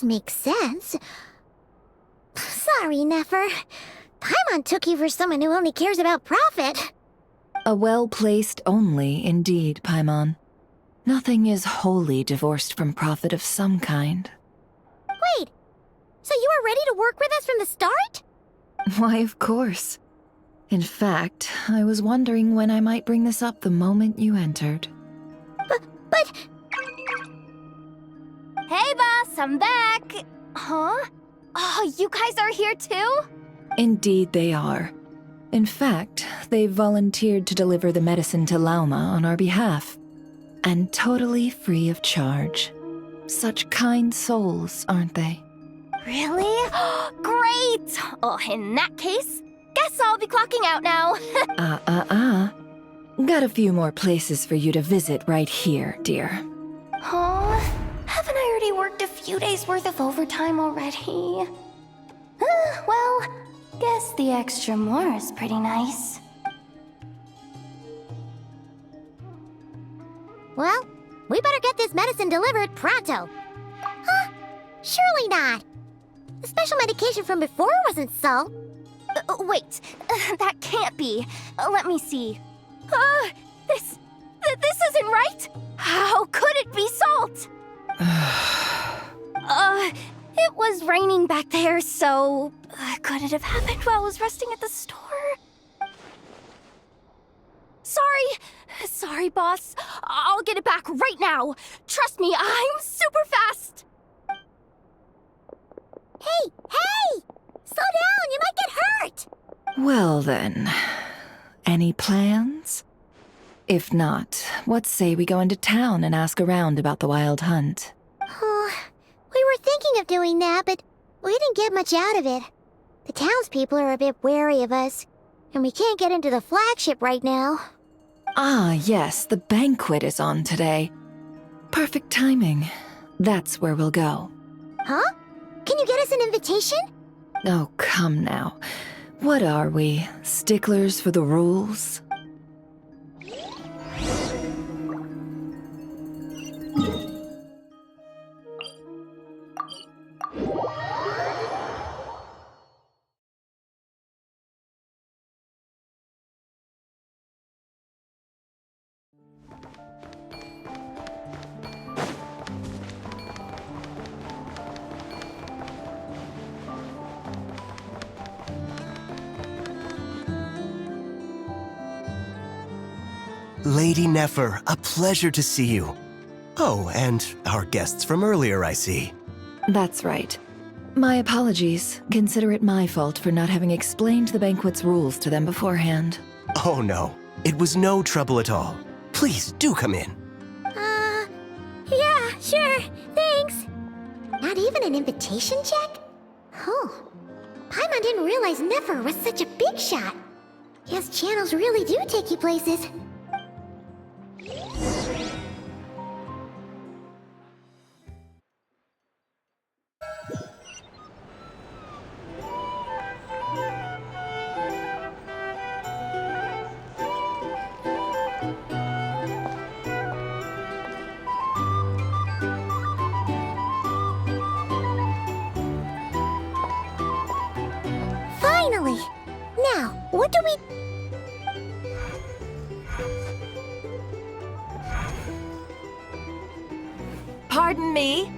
does make sense. Sorry, Nefer. Paimon took you for someone who only cares about profit. A well-placed only, indeed, Paimon. Nothing is wholly divorced from profit of some kind. Wait, so you were ready to work with us from the start? Why, of course. In fact, I was wondering when I might bring this up the moment you entered. But... Hey, boss, I'm back! Huh? Oh, you guys are here too? Indeed they are. In fact, they volunteered to deliver the medicine to Lauma on our behalf. And totally free of charge. Such kind souls, aren't they? Really? Great! Oh, in that case, guess I'll be clocking out now. Got a few more places for you to visit right here, dear. Huh? Haven't I already worked a few days' worth of overtime already? Well, guess the extra more is pretty nice. Well, we better get this medicine delivered pronto. Huh? Surely not. The special medication from before wasn't salt. Wait, that can't be. Let me see. This isn't right. How could it be salt? It was raining back there, so could it have happened while I was resting at the store? Sorry, boss. I'll get it back right now. Trust me, I'm super fast. Hey! Slow down, you might get hurt! Well then, any plans? If not, what say we go into town and ask around about the wild hunt? We were thinking of doing that, but we didn't get much out of it. The townspeople are a bit wary of us, and we can't get into the flagship right now. Ah, yes, the banquet is on today. Perfect timing. That's where we'll go. Huh? Can you get us an invitation? Oh, come now. What are we, sticklers for the rules? Lady Nefer, a pleasure to see you. Oh, and our guests from earlier, I see. That's right. My apologies. Consider it my fault for not having explained the banquet's rules to them beforehand. Oh no, it was no trouble at all. Please, do come in. Yeah, sure, thanks. Not even an invitation check? Oh, Paimon didn't realize Nefer was such a big shot. Yes, channels really do take you places. Finally! Now, what do we... Pardon me?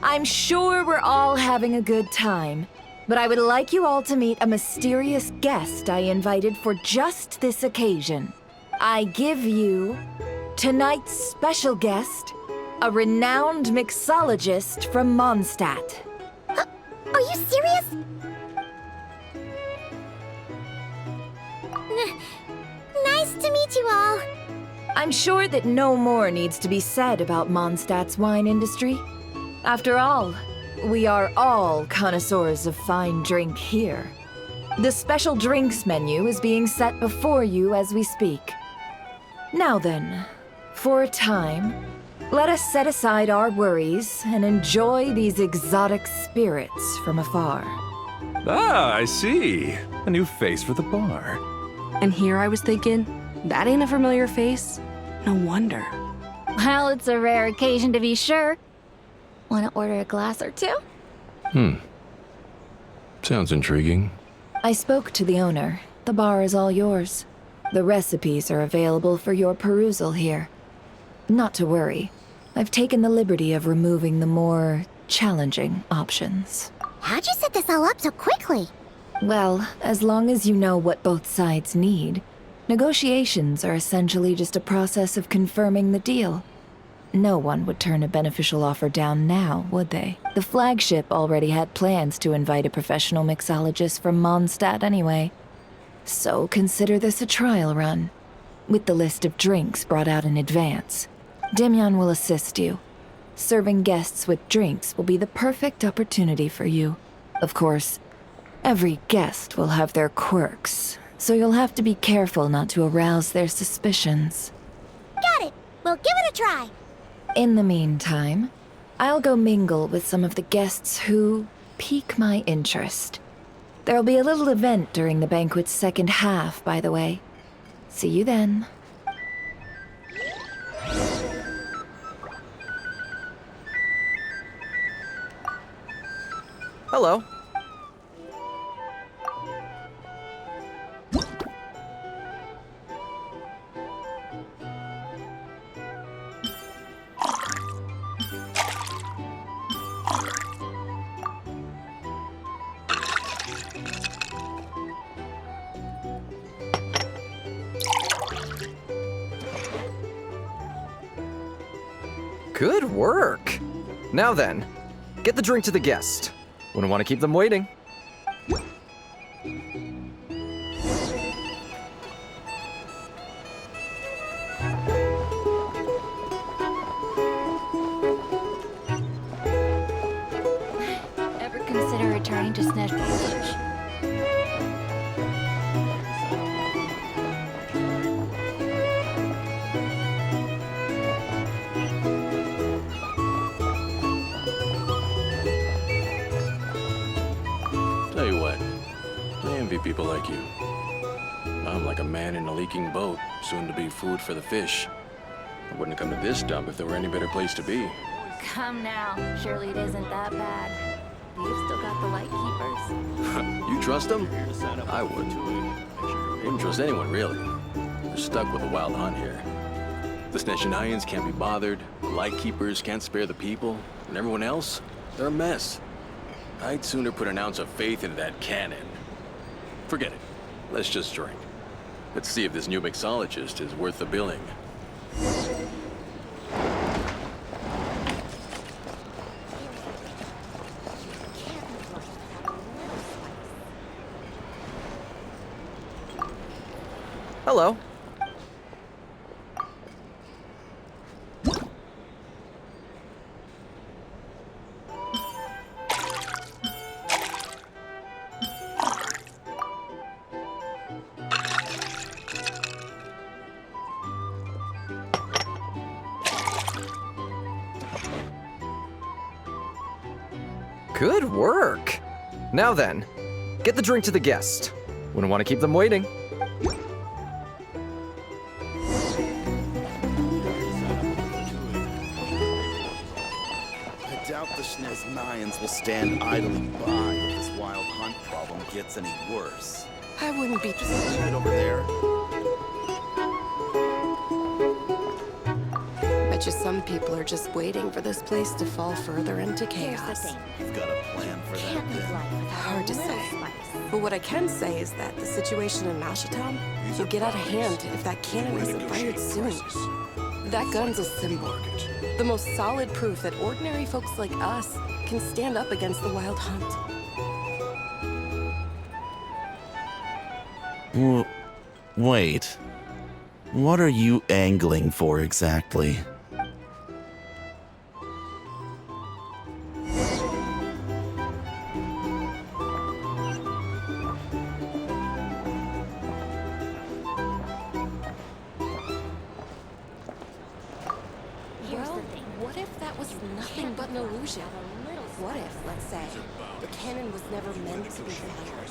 I'm sure we're all having a good time, but I would like you all to meet a mysterious guest I invited for just this occasion. I give you tonight's special guest, a renowned mixologist from Mondstadt. Are you serious? Nice to meet you all. I'm sure that no more needs to be said about Mondstadt's wine industry. After all, we are all connoisseurs of fine drink here. The special drinks menu is being set before you as we speak. Now then, for a time, let us set aside our worries and enjoy these exotic spirits from afar. Ah, I see. A new face for the bar. And here I was thinking, that ain't a familiar face. No wonder. Well, it's a rare occasion to be sure. Want to order a glass or two? Sounds intriguing. I spoke to the owner. The bar is all yours. The recipes are available for your perusal here. Not to worry. I've taken the liberty of removing the more challenging options. How'd you set this all up so quickly? Well, as long as you know what both sides need, negotiations are essentially just a process of confirming the deal. No one would turn a beneficial offer down now, would they? The flagship already had plans to invite a professional mixologist from Mondstadt anyway. So consider this a trial run, with the list of drinks brought out in advance. Demyon will assist you. Serving guests with drinks will be the perfect opportunity for you. Of course, every guest will have their quirks, so you'll have to be careful not to arouse their suspicions. Got it. We'll give it a try. In the meantime, I'll go mingle with some of the guests who pique my interest. There'll be a little event during the banquet's second half, by the way. See you then. Hello. Good work. Now then, get the drink to the guest. Wouldn't want to keep them waiting. Ever consider returning to Snedge Village? Tell you what, I envy people like you. I'm like a man in a leaking boat, soon to be food for the fish. I wouldn't come to this dump if there were any better place to be. Come now. Surely it isn't that bad. You've still got the light keepers. You trust them? I would. Wouldn't trust anyone, really. They're stuck with a wild hunt here. The Snezhinayans can't be bothered, the Lightkeepers can't spare the people, and everyone else, they're a mess. I'd sooner put an ounce of faith into that cannon. Forget it. Let's just drink. Let's see if this new mixologist is worth the billing. Hello. Good work. Now then, get the drink to the guest. Wouldn't want to keep them waiting. I doubt the Snezhinayans will stand idly by if this wild hunt problem gets any worse. I wouldn't be Just leave it over there. Bet you some people are just waiting for this place to fall further into Here's the chaos. thing. You've got a plan for that Can't live then? life without Hard a to little say. spice. But what I can say is that the situation in Mashatown will get out of hand if that cannon isn't fired soon. That gun's a symbol. The most solid proof that ordinary folks like us can stand up against the wild hunt. Wait. What are you angling for exactly? Well, what if that was nothing but an illusion? What if, let's say, the cannon was never meant to be fired?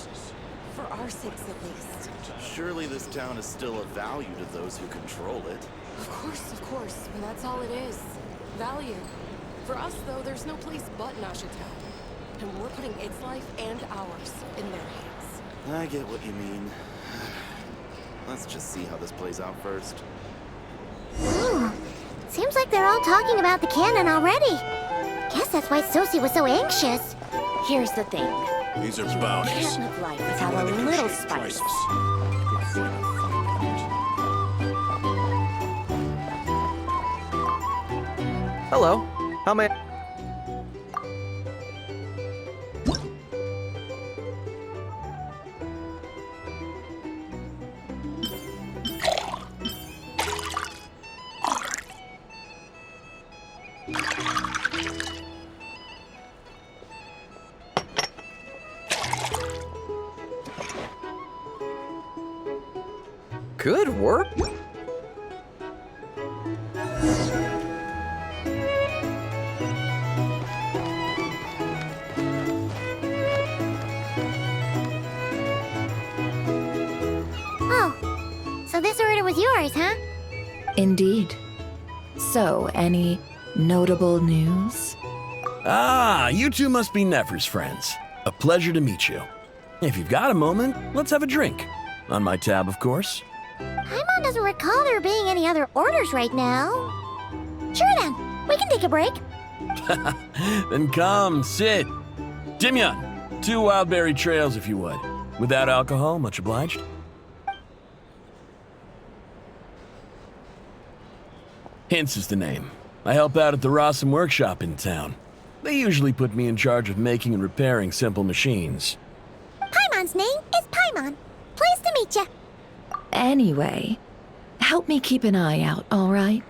For our sakes, at least. Surely this town is still of value to those who control it. Of course, but that's all it is. Value. For us, though, there's no place but Nashatown. and we're putting its life and ours in their hands. I get what you mean. Let's just see how this plays out first. Ooh, seems like they're all talking about the cannon already. Guess that's why Sosie was so anxious. Here's the thing. These are bounties. Can't live life without a little spice. Hello. How may Good work. Oh, so this order was yours, huh? Indeed. So, any notable news? Ah, you two must be Nefer's friends. A pleasure to meet you. If you've got a moment, let's have a drink. On my tab, of course. Paimon doesn't recall there being any other orders right now. Sure then, we can take a break. Then come, sit. Dimyon, 2 wildberry trails if you would. Without alcohol, much obliged. Hints is the name. I help out at the Rossum workshop in town. They usually put me in charge of making and repairing simple machines. Paimon's name is Paimon. Pleased to meet ya. Anyway, help me keep an eye out, all right?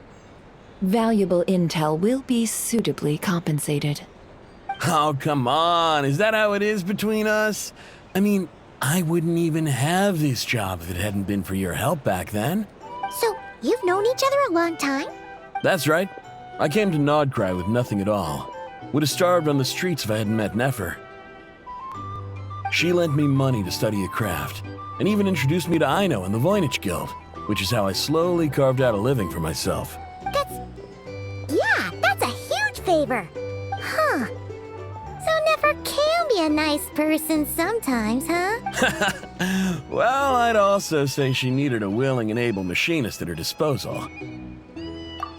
Valuable intel will be suitably compensated. Oh, come on. Is that how it is between us? I mean, I wouldn't even have this job if it hadn't been for your help back then. So, you've known each other a long time? That's right. I came to Nodcry with nothing at all. Would have starved on the streets if I hadn't met Nefer. She lent me money to study a craft, and even introduced me to Aino and the Voynich Guild, which is how I slowly carved out a living for myself. That's a huge favor. Huh. So Nefer can be a nice person sometimes, huh? Well, I'd also say she needed a willing and able machinist at her disposal.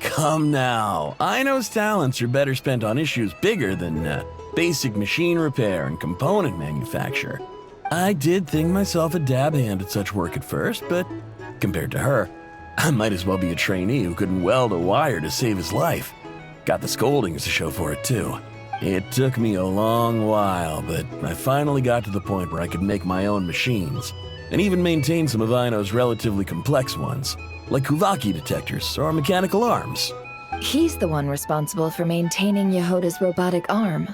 Come now, Aino's talents are better spent on issues bigger than basic machine repair and component manufacture. I did think myself a dab hand at such work at first, but compared to her, I might as well be a trainee who couldn't weld a wire to save his life. Got the scoldings to show for it, too. It took me a long while, but I finally got to the point where I could make my own machines, and even maintain some of Aino's relatively complex ones, like Kuvaki detectors or mechanical arms. He's the one responsible for maintaining Yehoda's robotic arm.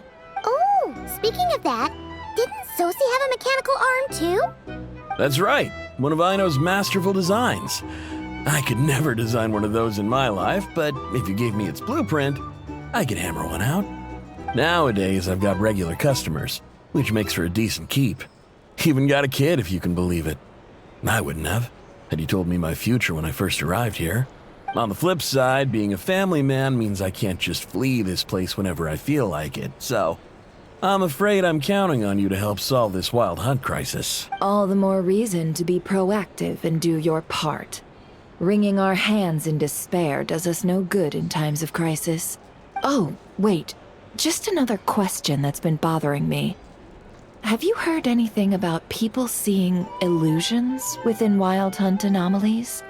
Oh, speaking of that, didn't Sosie have a mechanical arm too? That's right, one of Aino's masterful designs. I could never design one of those in my life, but if you gave me its blueprint, I could hammer one out. Nowadays, I've got regular customers, which makes for a decent keep. Even got a kid, if you can believe it. I wouldn't have, had you told me my future when I first arrived here. On the flip side, being a family man means I can't just flee this place whenever I feel like it, so I'm afraid I'm counting on you to help solve this wild hunt crisis. All the more reason to be proactive and do your part. Wringing our hands in despair does us no good in times of crisis. Oh, wait. Just another question that's been bothering me. Have you heard anything about people seeing illusions within Wild Hunt anomalies?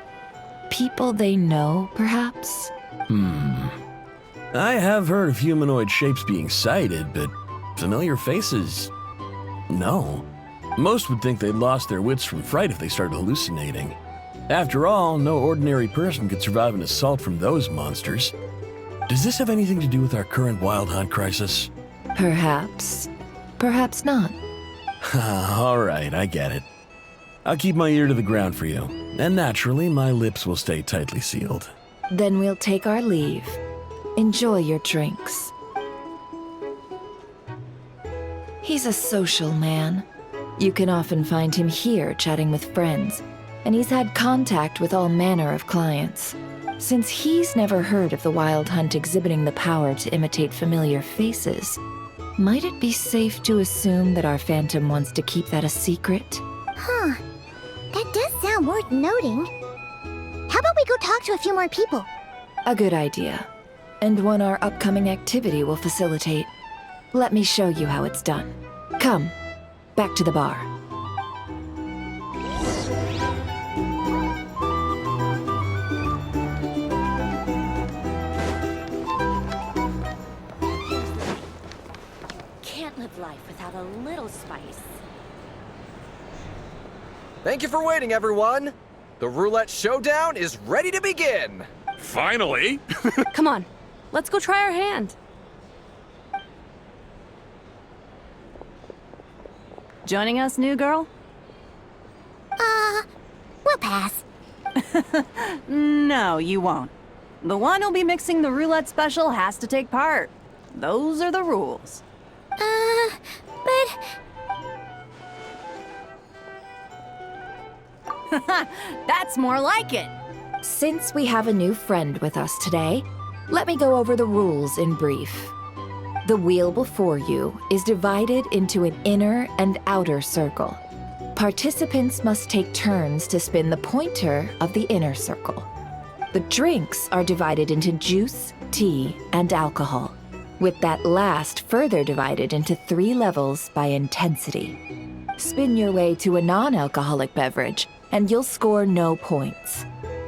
People they know, perhaps? I have heard of humanoid shapes being sighted, but familiar faces? No. Most would think they'd lost their wits from fright if they started hallucinating. After all, no ordinary person could survive an assault from those monsters. Does this have anything to do with our current Wild Hunt crisis? Perhaps. Perhaps not. All right, I get it. I'll keep my ear to the ground for you, and naturally, my lips will stay tightly sealed. Then we'll take our leave. Enjoy your drinks. He's a social man. You can often find him here chatting with friends, and he's had contact with all manner of clients. Since he's never heard of the Wild Hunt exhibiting the power to imitate familiar faces, Might it be safe to assume that our Phantom wants to keep that a secret? Huh. That does sound worth noting. How about we go talk to a few more people? A good idea. And one our upcoming activity will facilitate. Let me show you how it's done. Come, back to the bar. Can't live life without a little spice. Thank you for waiting, everyone. The roulette showdown is ready to begin. Finally! Come on, let's go try our hand. Joining us, new girl? We'll pass. No, you won't. The one who'll be mixing the roulette special has to take part. Those are the rules. But... That's more like it. Since we have a new friend with us today, let me go over the rules in brief. The wheel before you is divided into an inner and outer circle. Participants must take turns to spin the pointer of the inner circle. The drinks are divided into juice, tea, and alcohol, with that last further divided into 3 levels by intensity. Spin your way to a non-alcoholic beverage, and you'll score no points.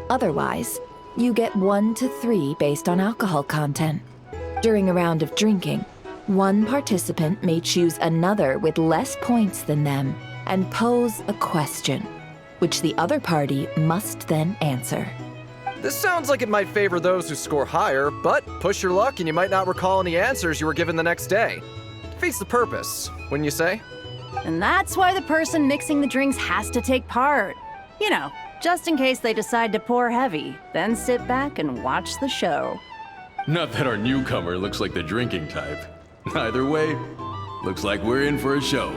Otherwise, you get 1 to 3 based on alcohol content. During a round of drinking, one participant may choose another with less points than them and pose a question, which the other party must then answer. This sounds like it might favor those who score higher, but push your luck and you might not recall any answers you were given the next day. Defeats the purpose, wouldn't you say? And that's why the person mixing the drinks has to take part. You know, just in case they decide to pour heavy, then sit back and watch the show. Not that our newcomer looks like the drinking type. Either way, looks like we're in for a show.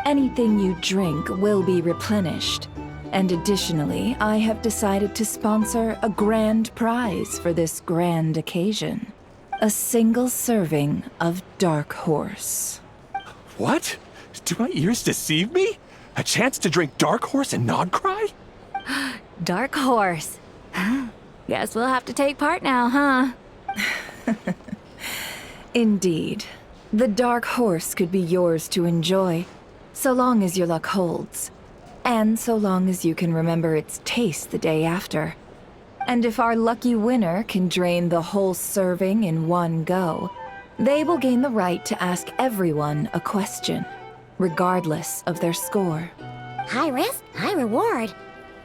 Anything you drink will be replenished. And additionally, I have decided to sponsor a grand prize for this grand occasion. A single serving of Dark Horse. What? Do my ears deceive me? A chance to drink Dark Horse and not cry? Dark Horse. Guess we'll have to take part now, huh? Indeed. The Dark Horse could be yours to enjoy, so long as your luck holds. And so long as you can remember its taste the day after. And if our lucky winner can drain the whole serving in one go, they will gain the right to ask everyone a question, regardless of their score. High risk, high reward.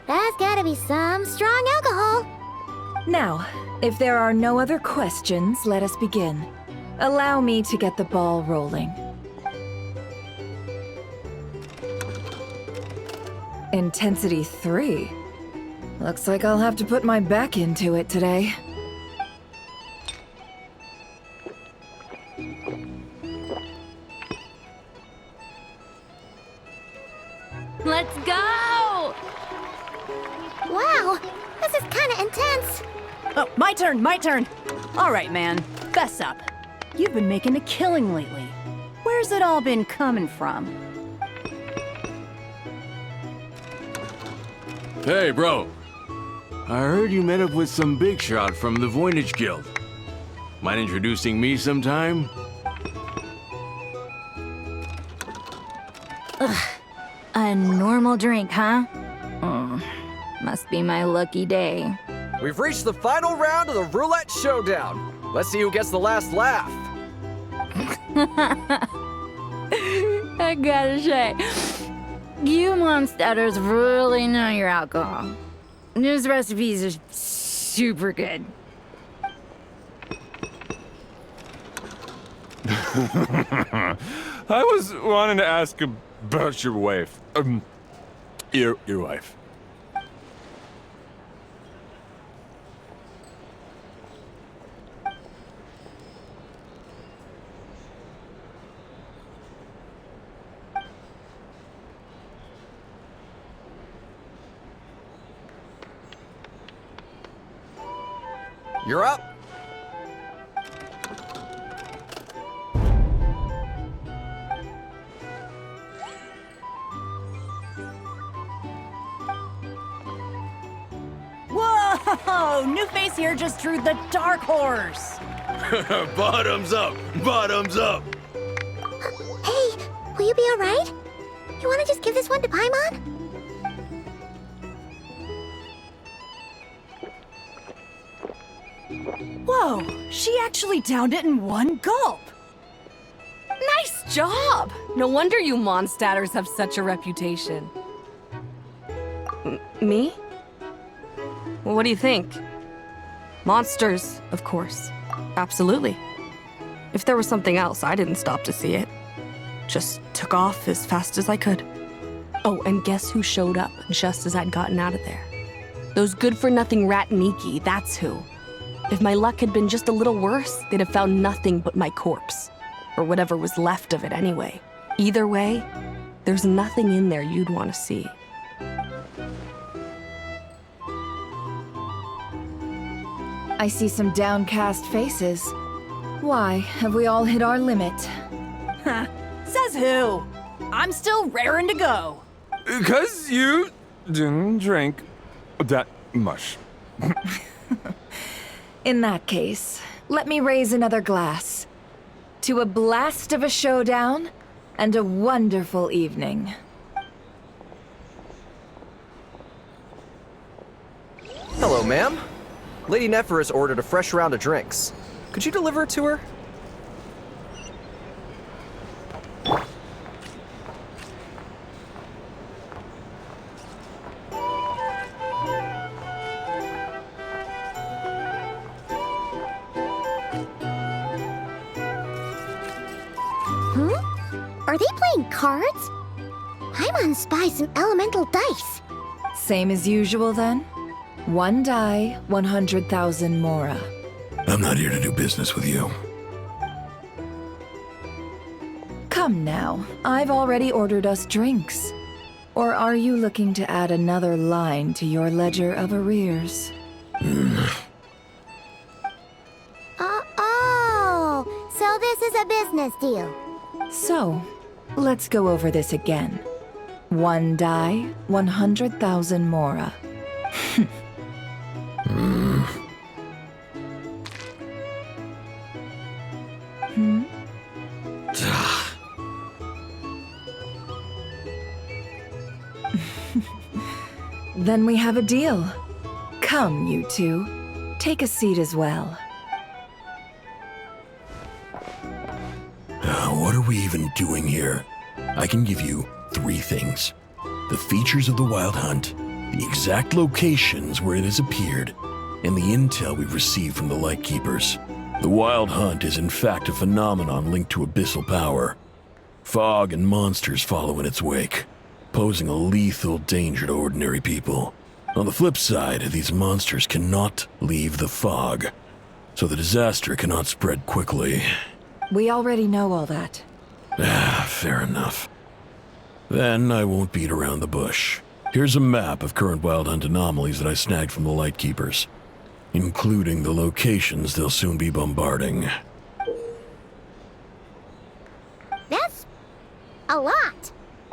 That's gotta be some strong alcohol. Now, if there are no other questions, let us begin. Allow me to get the ball rolling. Intensity 3. Looks like I'll have to put my back into it today. Let's go! Wow, this is kinda intense. Oh, my turn. All right, man, fess up. You've been making a killing lately. Where's it all been coming from? Hey, bro. I heard you met up with some big shot from the Voynich Guild. Mind introducing me sometime? A normal drink, huh? Must be my lucky day. We've reached the final round of the roulette showdown. Let's see who gets the last laugh. I gotta say, you Mondstadters really know your alcohol. This recipes are super good. I was wanting to ask about your wife. Your wife. You're up. Whoa! New face here just drew the dark horse. Bottoms up! Bottoms up! Hey, will you be alright? You wanna just give this one to Paimon? Whoa! She actually downed it in one gulp. Nice job! No wonder you Mondstatters have such a reputation. Me? Well, what do you think? Monsters, of course. Absolutely. If there was something else, I didn't stop to see it. Just took off as fast as I could. Oh, and guess who showed up just as I'd gotten out of there? Those good-for-nothing rat Nikki, that's who. If my luck had been just a little worse, they'd have found nothing but my corpse. Or whatever was left of it anyway. Either way, there's nothing in there you'd want to see. I see some downcast faces. Why, have we all hit our limit? Ha! Says who? I'm still raring to go. 'Cause you didn't drink that much. In that case, let me raise another glass. To a blast of a showdown and a wonderful evening. Hello, ma'am. Lady Nefer has ordered a fresh round of drinks. Could you deliver it to her? Are they playing cards? Paimon spies some elemental dice. Same as usual then? 1 die, 100,000 mora. I'm not here to do business with you. Come now, I've already ordered us drinks. Or are you looking to add another line to your ledger of arrears? Oh, so this is a business deal. So, let's go over this again. 1 die, 100,000 mora. Then we have a deal. Come, you two. Take a seat as well. What are we even doing here? I can give you 3 things. The features of the Wild Hunt, the exact locations where it has appeared, and the intel we've received from the Lightkeepers. The Wild Hunt is in fact a phenomenon linked to abyssal power. Fog and monsters follow in its wake, posing a lethal danger to ordinary people. On the flip side, these monsters cannot leave the fog, so the disaster cannot spread quickly. We already know all that. Fair enough. Then I won't beat around the bush. Here's a map of current Wild Hunt anomalies that I snagged from the Lightkeepers, including the locations they'll soon be bombarding. That's a lot.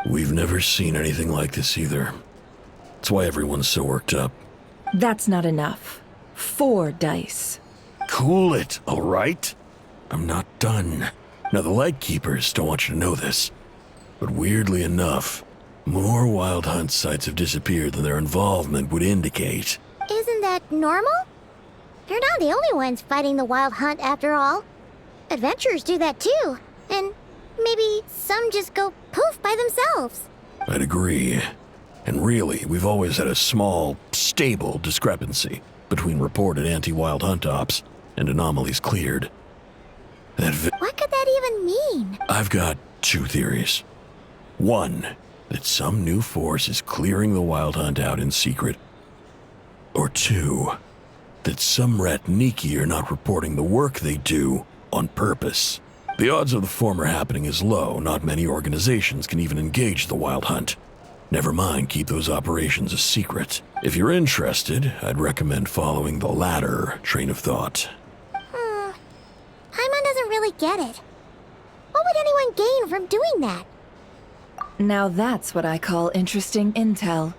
We've never seen anything like this either. That's why everyone's so worked up. That's not enough. 4 dice. Cool it, all right? I'm not done. Now, the Lightkeepers don't want you to know this, but weirdly enough, more Wild Hunt sites have disappeared than their involvement would indicate. Isn't that normal? They're not the only ones fighting the Wild Hunt after all. Adventurers do that too, and maybe some just go poof by themselves. I'd agree. And really, we've always had a small, stable discrepancy between reported anti-Wild Hunt ops and anomalies cleared. What could that even mean? I've got 2 theories. 1, that some new force is clearing the Wild Hunt out in secret. Or 2, that some rat Nikki are not reporting the work they do on purpose. The odds of the former happening is low. Not many organizations can even engage the Wild Hunt. Never mind keep those operations a secret. If you're interested, I'd recommend following the latter train of thought. Paimon doesn't really get it. What would anyone gain from doing that? Now that's what I call interesting intel.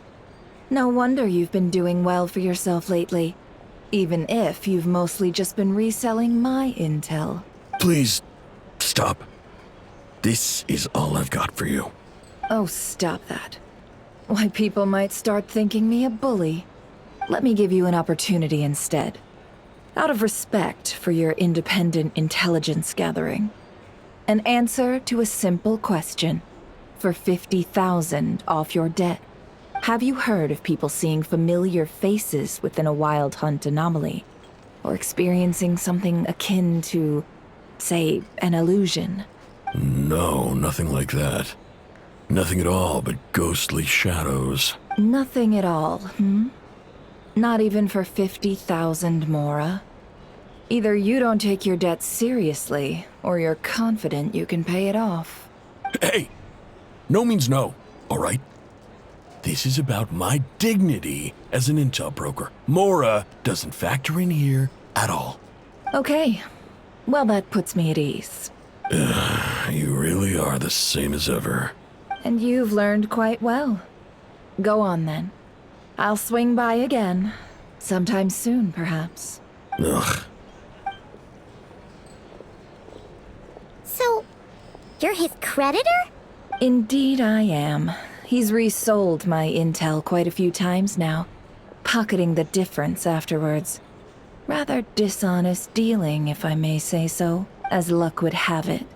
No wonder you've been doing well for yourself lately. Even if you've mostly just been reselling my intel. Please, stop. This is all I've got for you. Oh, stop that. Why, people might start thinking me a bully. Let me give you an opportunity instead. Out of respect for your independent intelligence gathering. An answer to a simple question. For 50,000 off your debt. Have you heard of people seeing familiar faces within a wild hunt anomaly? Or experiencing something akin to, say, an illusion? No, nothing like that. Nothing at all but ghostly shadows. Nothing at all, Not even for 50,000 Mora? Either you don't take your debt seriously, or you're confident you can pay it off. Hey! No means no, alright? This is about my dignity as an intel broker. Mora doesn't factor in here at all. Okay. Well, that puts me at ease. You really are the same as ever. And you've learned quite well. Go on, then. I'll swing by again. Sometime soon, perhaps. Ugh. So, you're his creditor? Indeed I am. He's resold my intel quite a few times now, pocketing the difference afterwards. Rather dishonest dealing, if I may say so, as luck would have it.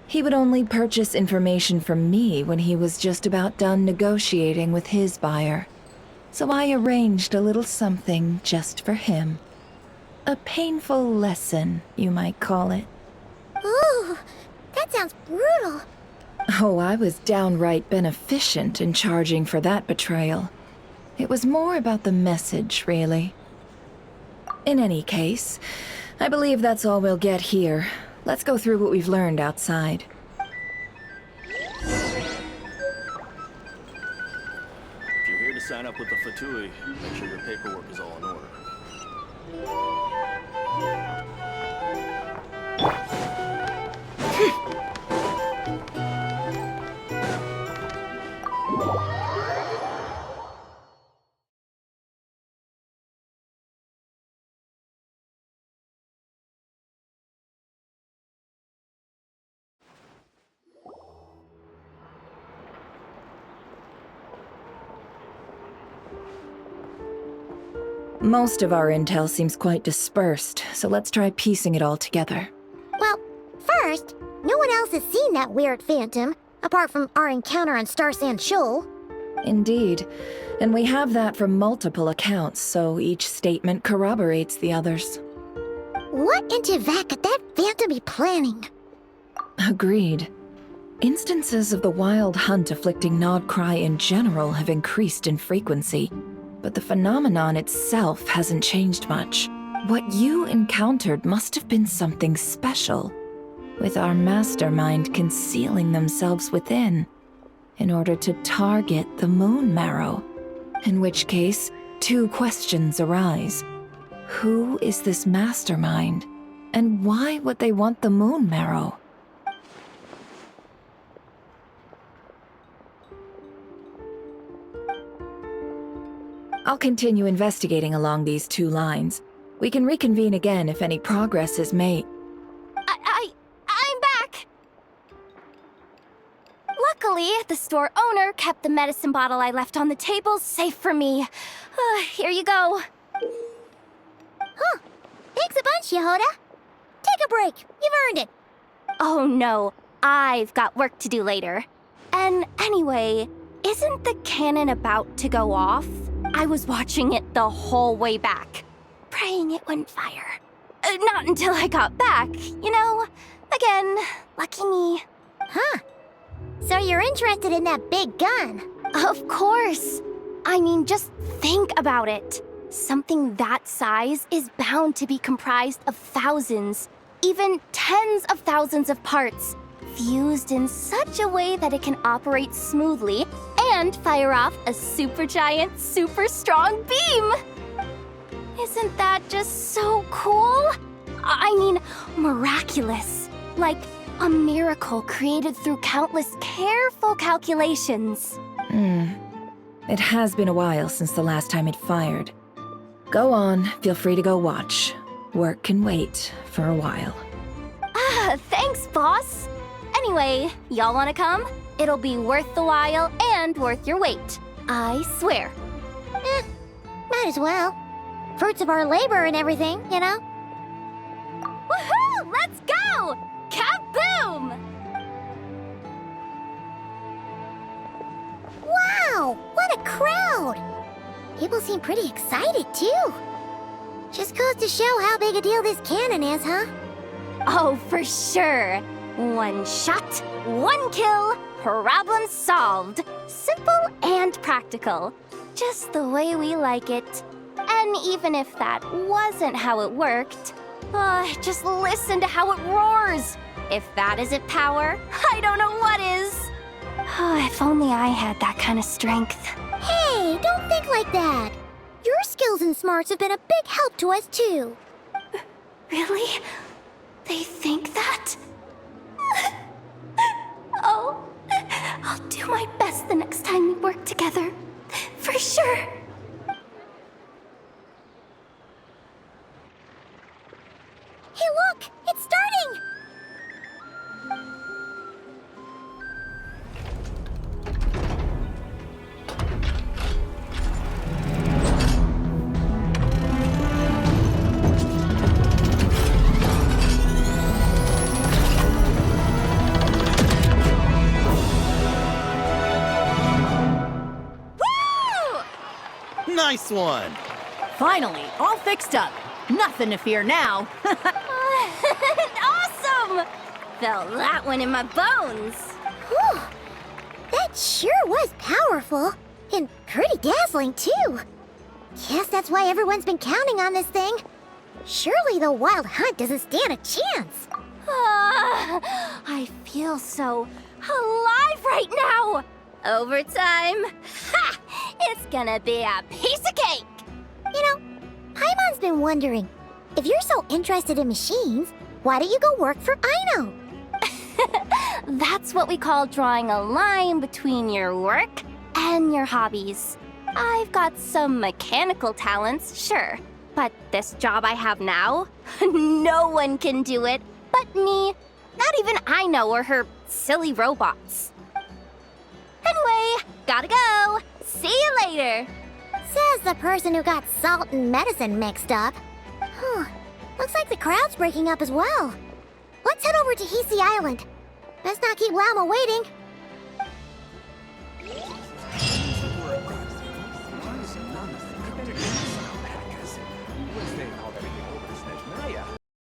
He would only purchase information from me when he was just about done negotiating with his buyer. So I arranged a little something just for him. A painful lesson, you might call it. Ooh, that sounds brutal. Oh, I was downright beneficent in charging for that betrayal. It was more about the message, really. In any case, I believe that's all we'll get here. Let's go through what we've learned outside. If you're here to sign up with the Fatui, make sure your paperwork is all in order. Most of our intel seems quite dispersed, so let's try piecing it all together. Well, first, no one else has seen that weird phantom, apart from our encounter on Star Sand Shoal. Indeed. And we have that from multiple accounts, so each statement corroborates the others. What in Teyvat could that phantom be planning? Agreed. Instances of the wild hunt afflicting Nodcry in general have increased in frequency, but the phenomenon itself hasn't changed much. What you encountered must have been something special, with our mastermind concealing themselves within, in order to target the Moon Marrow. In which case, two questions arise. Who is this mastermind, and why would they want the Moon Marrow? I'll continue investigating along these two lines. We can reconvene again if any progress is made. I'm back! Luckily, the store owner kept the medicine bottle I left on the table safe for me. Here you go. Huh. Thanks a bunch, Yehoda. Take a break. You've earned it. Oh no, I've got work to do later. And anyway, isn't the cannon about to go off? I was watching it the whole way back, praying it wouldn't fire. Not until I got back, you know? Again, lucky me. Huh. So you're interested in that big gun? Of course. I mean, just think about it. Something that size is bound to be comprised of thousands, even tens of thousands of parts, fused in such a way that it can operate smoothly and fire off a supergiant, super strong beam! Isn't that just so cool? I mean, miraculous. Like a miracle created through countless careful calculations. It has been a while since the last time it fired. Go on, feel free to go watch. Work can wait for a while. Thanks, boss. Anyway, y'all wanna come? It'll be worth the while and worth your wait. I swear. Might as well. Fruits of our labor and everything, you know? Woohoo! Let's go! Kaboom! Wow! What a crowd! People seem pretty excited, too. Just goes to show how big a deal this cannon is, huh? Oh, for sure. One shot, one kill, problem solved. Simple and practical. Just the way we like it. And even if that wasn't how it worked, just listen to how it roars. If that isn't power, I don't know what is. If only I had that kind of strength. Hey, don't think like that. Your skills and smarts have been a big help to us, too. Really? They think that? Oh, I'll do my best the next time we work together. For sure. Hey, look! It's starting! Nice one! Finally, all fixed up. Nothing to fear now. Awesome! Felt that one in my bones. Whew. That sure was powerful. And pretty dazzling, too. Guess that's why everyone's been counting on this thing. Surely the Wild Hunt doesn't stand a chance. I feel so alive right now. Overtime. Ha! It's gonna be a piece of cake. You know, Paimon's been wondering, if you're so interested in machines, why don't you go work for Aino? That's what we call drawing a line between your work and your hobbies. I've got some mechanical talents, sure. But this job I have now, no one can do it but me. Not even Aino or her silly robots. Anyway, gotta go. See you later. Says the person who got salt and medicine mixed up. Looks like the crowd's breaking up as well. Let's head over to Hisi Island. Best not keep Lama waiting.